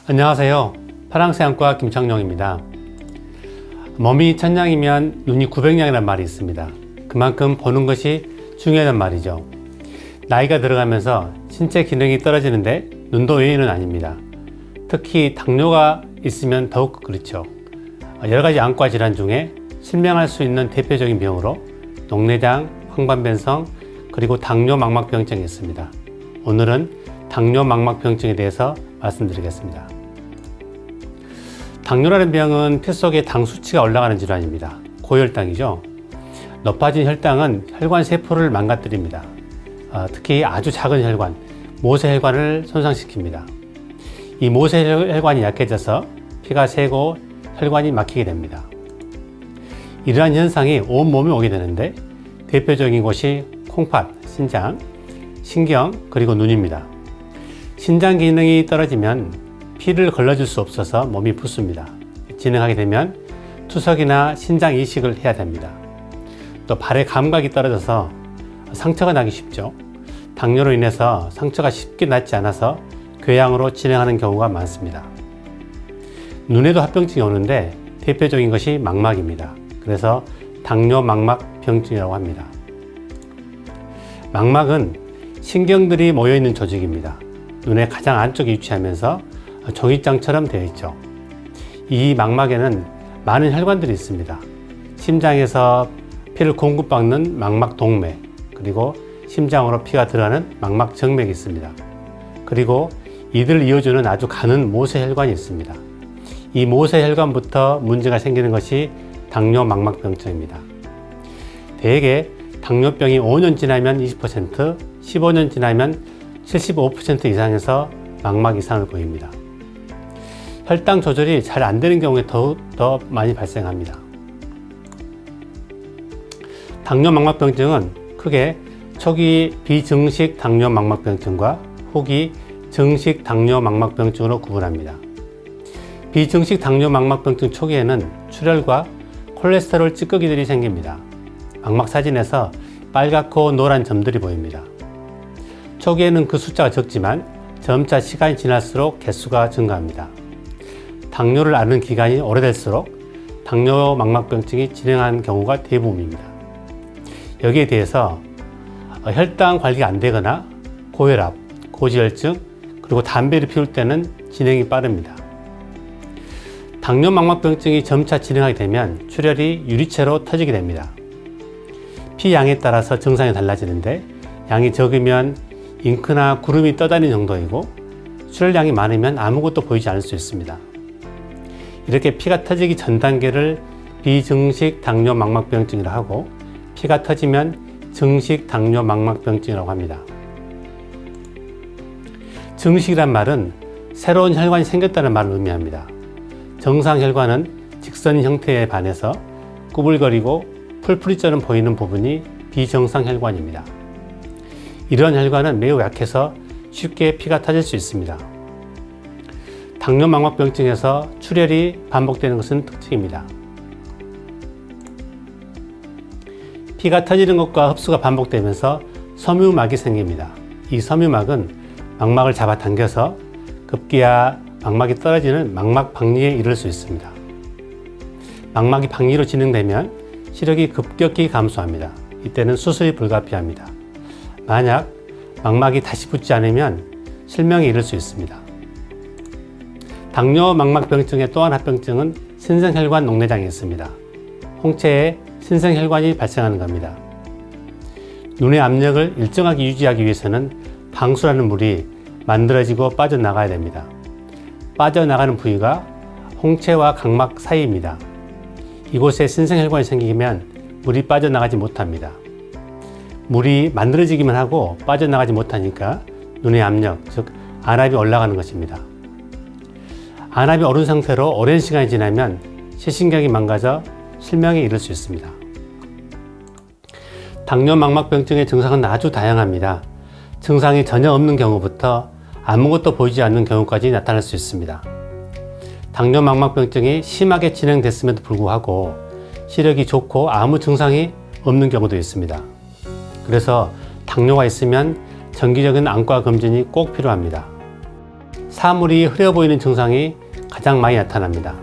안녕하세요. 파랑새안과 김창룡입니다. 몸이 천냥이면 눈이 900냥이라는 말이 있습니다. 그만큼 보는 것이 중요하단 말이죠. 나이가 들어가면서 신체 기능이 떨어지는데 눈도 외인은 아닙니다. 특히 당뇨가 있으면 더욱 그렇죠. 여러 가지 안과 질환 중에 실명할 수 있는 대표적인 병으로 녹내장, 황반변성, 그리고 당뇨 망막병증이 있습니다. 오늘은 당뇨 망막병증에 대해서 말씀드리겠습니다. 당뇨라는 병은 피 속에 당 수치가 올라가는 질환입니다. 고혈당이죠. 높아진 혈당은 혈관 세포를 망가뜨립니다. 특히 아주 작은 혈관, 모세혈관을 손상시킵니다. 이 모세혈관이 약해져서 피가 새고 혈관이 막히게 됩니다. 이러한 현상이 온몸에 오게 되는데 대표적인 곳이 콩팥, 신장, 신경, 그리고 눈입니다. 신장 기능이 떨어지면 피를 걸러줄 수 없어서 몸이 붓습니다. 진행하게 되면 투석이나 신장 이식을 해야 됩니다. 또 발의 감각이 떨어져서 상처가 나기 쉽죠. 당뇨로 인해서 상처가 쉽게 낫지 않아서 궤양으로 진행하는 경우가 많습니다. 눈에도 합병증이 오는데 대표적인 것이 망막입니다. 그래서 당뇨 망막병증이라고 합니다. 망막은 신경들이 모여있는 조직입니다. 눈의 가장 안쪽에 위치하면서 종이장처럼 되어 있죠. 이 망막에는 많은 혈관들이 있습니다. 심장에서 피를 공급받는 망막동맥, 그리고 심장으로 피가 들어가는 망막정맥이 있습니다. 그리고 이들을 이어주는 아주 가는 모세혈관이 있습니다. 이 모세혈관부터 문제가 생기는 것이 당뇨 망막병증입니다. 대개 당뇨병이 5년 지나면 20%, 15년 지나면 75% 이상에서 망막 이상을 보입니다. 혈당 조절이 잘 안 되는 경우에 더 많이 발생합니다. 당뇨 망막병증은 크게 초기 비증식 당뇨 망막병증과 후기 증식 당뇨 망막병증으로 구분합니다. 비증식 당뇨 망막병증 초기에는 출혈과 콜레스테롤 찌꺼기들이 생깁니다. 망막 사진에서 빨갛고 노란 점들이 보입니다. 초기에는 그 숫자가 적지만 점차 시간이 지날수록 개수가 증가합니다. 당뇨를 앓는 기간이 오래될수록 당뇨 망막병증이 진행한 경우가 대부분입니다. 여기에 대해서 혈당 관리가 안 되거나 고혈압, 고지혈증, 그리고 담배를 피울 때는 진행이 빠릅니다. 당뇨 망막병증이 점차 진행하게 되면 출혈이 유리체로 터지게 됩니다. 피 양에 따라서 증상이 달라지는데 양이 적으면 잉크나 구름이 떠다니는 정도이고 출혈량이 많으면 아무것도 보이지 않을 수 있습니다. 이렇게 피가 터지기 전 단계를 비증식 당뇨 망막병증이라고 하고 피가 터지면 증식 당뇨 망막병증이라고 합니다. 증식이란 말은 새로운 혈관이 생겼다는 말을 의미합니다. 정상 혈관은 직선 형태에 반해서 구불거리고 풀풀이처럼 보이는 부분이 비정상 혈관입니다. 이런 혈관은 매우 약해서 쉽게 피가 터질 수 있습니다. 당뇨 망막병증에서 출혈이 반복되는 것은 특징입니다. 피가 터지는 것과 흡수가 반복되면서 섬유막이 생깁니다. 이 섬유막은 망막을 잡아당겨서 급기야 망막이 떨어지는 망막 박리에 이를 수 있습니다. 망막이 박리로 진행되면 시력이 급격히 감소합니다. 이때는 수술이 불가피합니다. 만약 망막이 다시 붙지 않으면 실명에 이를 수 있습니다. 당뇨 망막병증의 또 한 합병증은 신생혈관 녹내장이 있습니다. 홍채에 신생혈관이 발생하는 겁니다. 눈의 압력을 일정하게 유지하기 위해서는 방수라는 물이 만들어지고 빠져나가야 됩니다. 빠져나가는 부위가 홍채와 각막 사이입니다. 이곳에 신생혈관이 생기면 물이 빠져나가지 못합니다. 물이 만들어지기만 하고 빠져나가지 못하니까 눈의 압력, 즉 안압이 올라가는 것입니다. 안압이 오른 상태로 오랜 시간이 지나면 시신경이 망가져 실명에 이를 수 있습니다. 당뇨 망막병증의 증상은 아주 다양합니다. 증상이 전혀 없는 경우부터 아무것도 보이지 않는 경우까지 나타날 수 있습니다. 당뇨 망막병증이 심하게 진행됐음에도 불구하고 시력이 좋고 아무 증상이 없는 경우도 있습니다. 그래서 당뇨가 있으면 정기적인 안과 검진이 꼭 필요합니다. 사물이 흐려 보이는 증상이 가장 많이 나타납니다.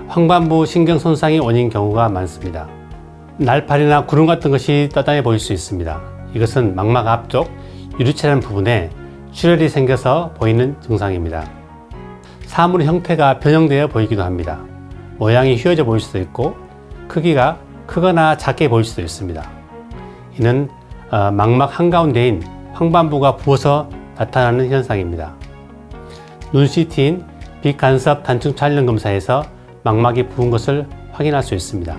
황반부 신경 손상이 원인 경우가 많습니다. 날파리나 구름 같은 것이 떠다녀 보일 수 있습니다. 이것은 망막 앞쪽 유리체라는 부분에 출혈이 생겨서 보이는 증상입니다. 사물의 형태가 변형되어 보이기도 합니다. 모양이 휘어져 보일 수도 있고 크기가 크거나 작게 보일 수도 있습니다. 이는 망막 한가운데인 황반부가 부어서 나타나는 현상입니다. 눈 CT인 빛간섭 단층 촬영 검사에서 망막이 부은 것을 확인할 수 있습니다.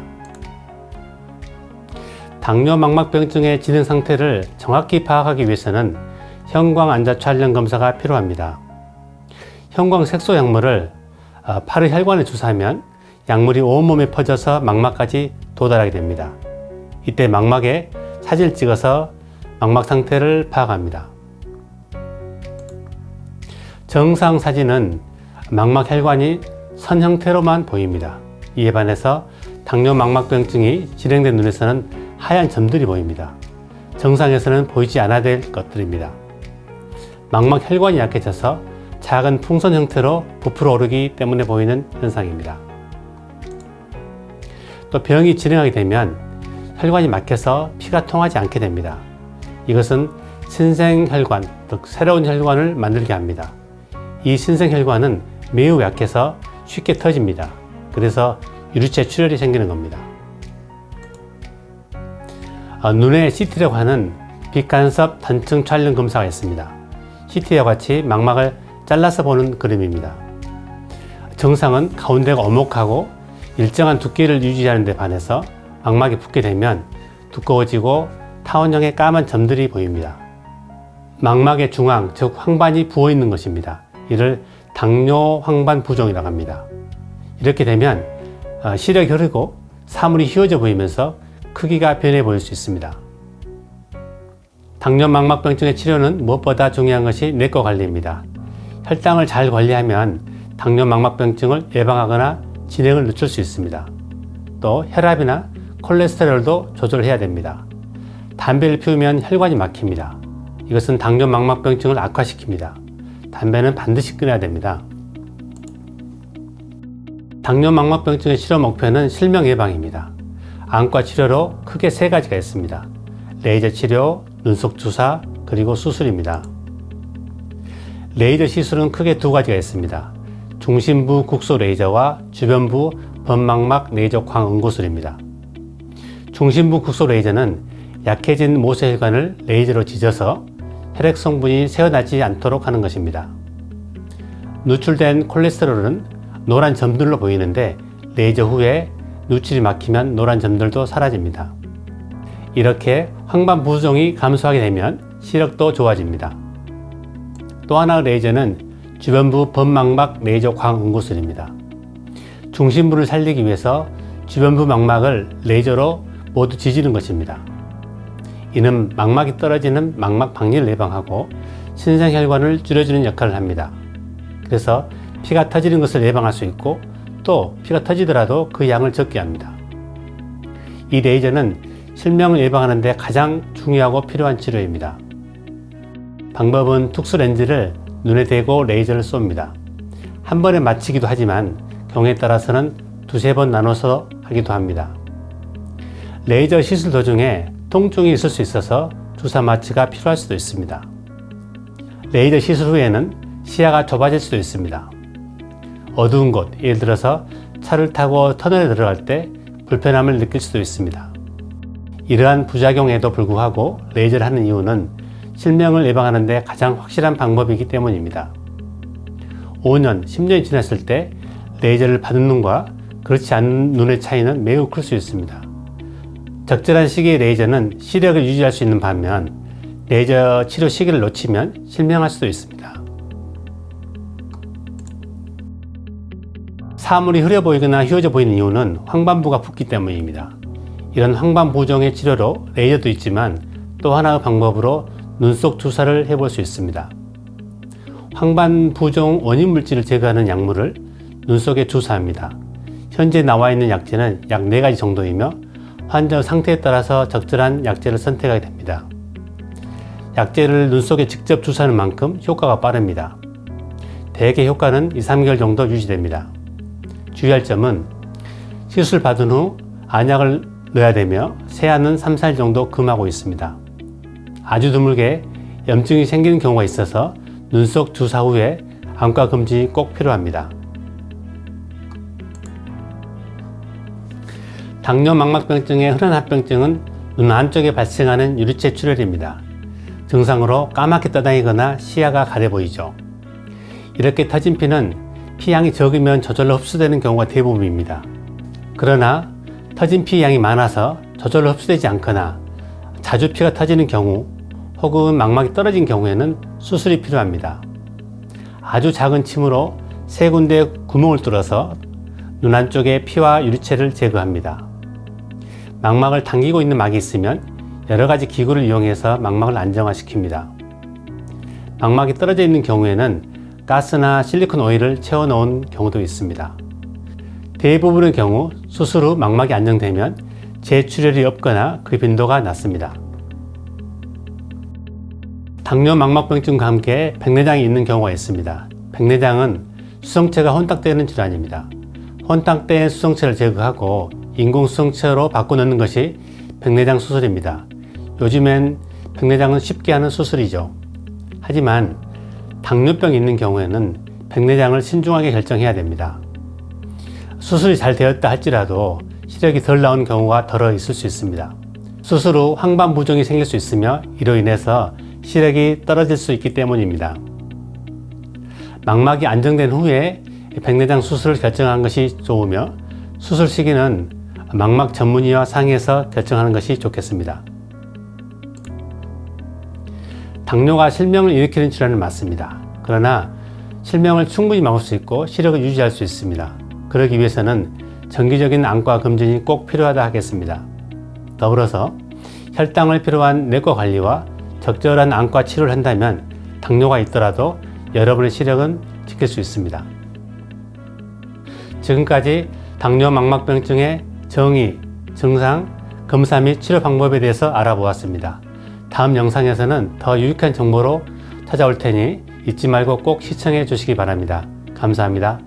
당뇨 망막병증의 진행 상태를 정확히 파악하기 위해서는 형광 안자 촬영 검사가 필요합니다. 형광 색소 약물을 팔의 혈관에 주사하면 약물이 온몸에 퍼져서 망막까지 도달하게 됩니다. 이때 망막에 사진을 찍어서 망막 상태를 파악합니다. 정상 사진은 망막 혈관이 선 형태로만 보입니다. 이에 반해서 당뇨 망막병증이 진행된 눈에서는 하얀 점들이 보입니다. 정상에서는 보이지 않아야 될 것들입니다. 망막 혈관이 약해져서 작은 풍선 형태로 부풀어 오르기 때문에 보이는 현상입니다. 또 병이 진행하게 되면 혈관이 막혀서 피가 통하지 않게 됩니다. 이것은 신생혈관, 즉 새로운 혈관을 만들게 합니다. 이 신생혈관은 매우 약해서 쉽게 터집니다. 그래서 유리체 출혈이 생기는 겁니다. 눈에 CT라고 하는 빛간섭 단층 촬영 검사가 있습니다. CT와 같이 망막을 잘라서 보는 그림입니다. 정상은 가운데가 오목하고 일정한 두께를 유지하는 데 반해서 망막이 붓게 되면 두꺼워지고 타원형의 까만 점들이 보입니다. 망막의 중앙, 즉 황반이 부어 있는 것입니다. 이를 당뇨 황반 부종이라고 합니다. 이렇게 되면 시력이 흐르고 사물이 휘어져 보이면서 크기가 변해 보일 수 있습니다. 당뇨 망막병증의 치료는 무엇보다 중요한 것이 내과 관리입니다. 혈당을 잘 관리하면 당뇨 망막병증을 예방하거나 진행을 늦출 수 있습니다. 또 혈압이나 콜레스테롤도 조절해야 됩니다. 담배를 피우면 혈관이 막힙니다. 이것은 당뇨 망막병증을 악화시킵니다. 담배는 반드시 끊어야 됩니다. 당뇨 망막병증의 치료 목표는 실명 예방입니다. 안과 치료로 크게 세 가지가 있습니다. 레이저 치료, 눈속 주사, 그리고 수술입니다. 레이저 시술은 크게 두 가지가 있습니다. 중심부 국소 레이저와 주변부 범망막 레이저 광응고술입니다. 중심부 국소 레이저는 약해진 모세혈관을 레이저로 지져서 혈액 성분이 새어나지 않도록 하는 것입니다. 누출된 콜레스테롤은 노란 점들로 보이는데 레이저 후에 누출이 막히면 노란 점들도 사라집니다. 이렇게 황반 부종이 감소하게 되면 시력도 좋아집니다. 또 하나의 레이저는 주변부 범망막 레이저 광응고술입니다. 중심부를 살리기 위해서 주변부 망막을 레이저로 모두 지지는 것입니다. 이는 망막이 떨어지는 망막 박리를 예방하고 신생혈관을 줄여주는 역할을 합니다. 그래서 피가 터지는 것을 예방할 수 있고 또 피가 터지더라도 그 양을 적게 합니다. 이 레이저는 실명을 예방하는 데 가장 중요하고 필요한 치료입니다. 방법은 특수 렌즈를 눈에 대고 레이저를 쏩니다. 한 번에 맞히기도 하지만 경우에 따라서는 두세 번 나눠서 하기도 합니다. 레이저 시술 도중에 통증이 있을 수 있어서 주사 마취가 필요할 수도 있습니다. 레이저 시술 후에는 시야가 좁아질 수도 있습니다. 어두운 곳, 예를 들어서 차를 타고 터널에 들어갈 때 불편함을 느낄 수도 있습니다. 이러한 부작용에도 불구하고 레이저를 하는 이유는 실명을 예방하는 데 가장 확실한 방법이기 때문입니다. 5년, 10년이 지났을 때 레이저를 받은 눈과 그렇지 않은 눈의 차이는 매우 클 수 있습니다. 적절한 시기의 레이저는 시력을 유지할 수 있는 반면 레이저 치료 시기를 놓치면 실명할 수도 있습니다. 사물이 흐려 보이거나 휘어져 보이는 이유는 황반부가 붓기 때문입니다. 이런 황반 부종의 치료로 레이저도 있지만 또 하나의 방법으로 눈속 주사를 해볼 수 있습니다. 황반 부종 원인 물질을 제거하는 약물을 눈속에 주사합니다. 현재 나와 있는 약제는 약 4가지 정도이며 환자 상태에 따라서 적절한 약제를 선택하게 됩니다. 약제를 눈속에 직접 주사하는 만큼 효과가 빠릅니다. 대개 효과는 2, 3개월 정도 유지됩니다. 주의할 점은 시술 받은 후 안약을 넣어야 되며 세안은 3, 4일 정도 금하고 있습니다. 아주 드물게 염증이 생기는 경우가 있어서 눈속 주사 후에 안과 검진이 꼭 필요합니다. 당뇨 망막병증의 흔한 합병증은 눈 안쪽에 발생하는 유리체 출혈입니다. 증상으로 까맣게 떠다니거나 시야가 가려 보이죠. 이렇게 터진 피는 피양이 적으면 저절로 흡수되는 경우가 대부분입니다. 그러나 터진 피 양이 많아서 저절로 흡수되지 않거나 자주 피가 터지는 경우 혹은 망막이 떨어진 경우에는 수술이 필요합니다. 아주 작은 침으로 3군데 구멍을 뚫어서 눈 안쪽의 피와 유리체를 제거합니다. 망막을 당기고 있는 막이 있으면 여러 가지 기구를 이용해서 망막을 안정화시킵니다. 망막이 떨어져 있는 경우에는 가스나 실리콘 오일을 채워 넣은 경우도 있습니다. 대부분의 경우 수술 후 망막이 안정되면 재출혈이 없거나 그 빈도가 낮습니다. 당뇨 망막병증과 함께 백내장이 있는 경우가 있습니다. 백내장은 수성체가 혼탁되는 질환입니다. 혼탁된 수성체를 제거하고 인공 수성체로 바꿔 넣는 것이 백내장 수술입니다. 요즘엔 백내장은 쉽게 하는 수술이죠. 하지만 당뇨병이 있는 경우에는 백내장을 신중하게 결정해야 됩니다. 수술이 잘 되었다 할지라도 시력이 덜 나오는 경우가 덜어 있을 수 있습니다. 수술 후 황반 부종이 생길 수 있으며 이로 인해서 시력이 떨어질 수 있기 때문입니다. 망막이 안정된 후에 백내장 수술을 결정하는 것이 좋으며 수술 시기는 망막 전문의와 상의해서 결정하는 것이 좋겠습니다. 당뇨가 실명을 일으키는 질환은 맞습니다. 그러나 실명을 충분히 막을 수 있고 시력을 유지할 수 있습니다. 그러기 위해서는 정기적인 안과 검진이 꼭 필요하다 하겠습니다. 더불어서 혈당을 필요한 내과 관리와 적절한 안과 치료를 한다면 당뇨가 있더라도 여러분의 시력은 지킬 수 있습니다. 지금까지 당뇨 망막병증의 정의, 증상, 검사 및 치료 방법에 대해서 알아보았습니다. 다음 영상에서는 더 유익한 정보로 찾아올 테니 잊지 말고 꼭 시청해 주시기 바랍니다. 감사합니다.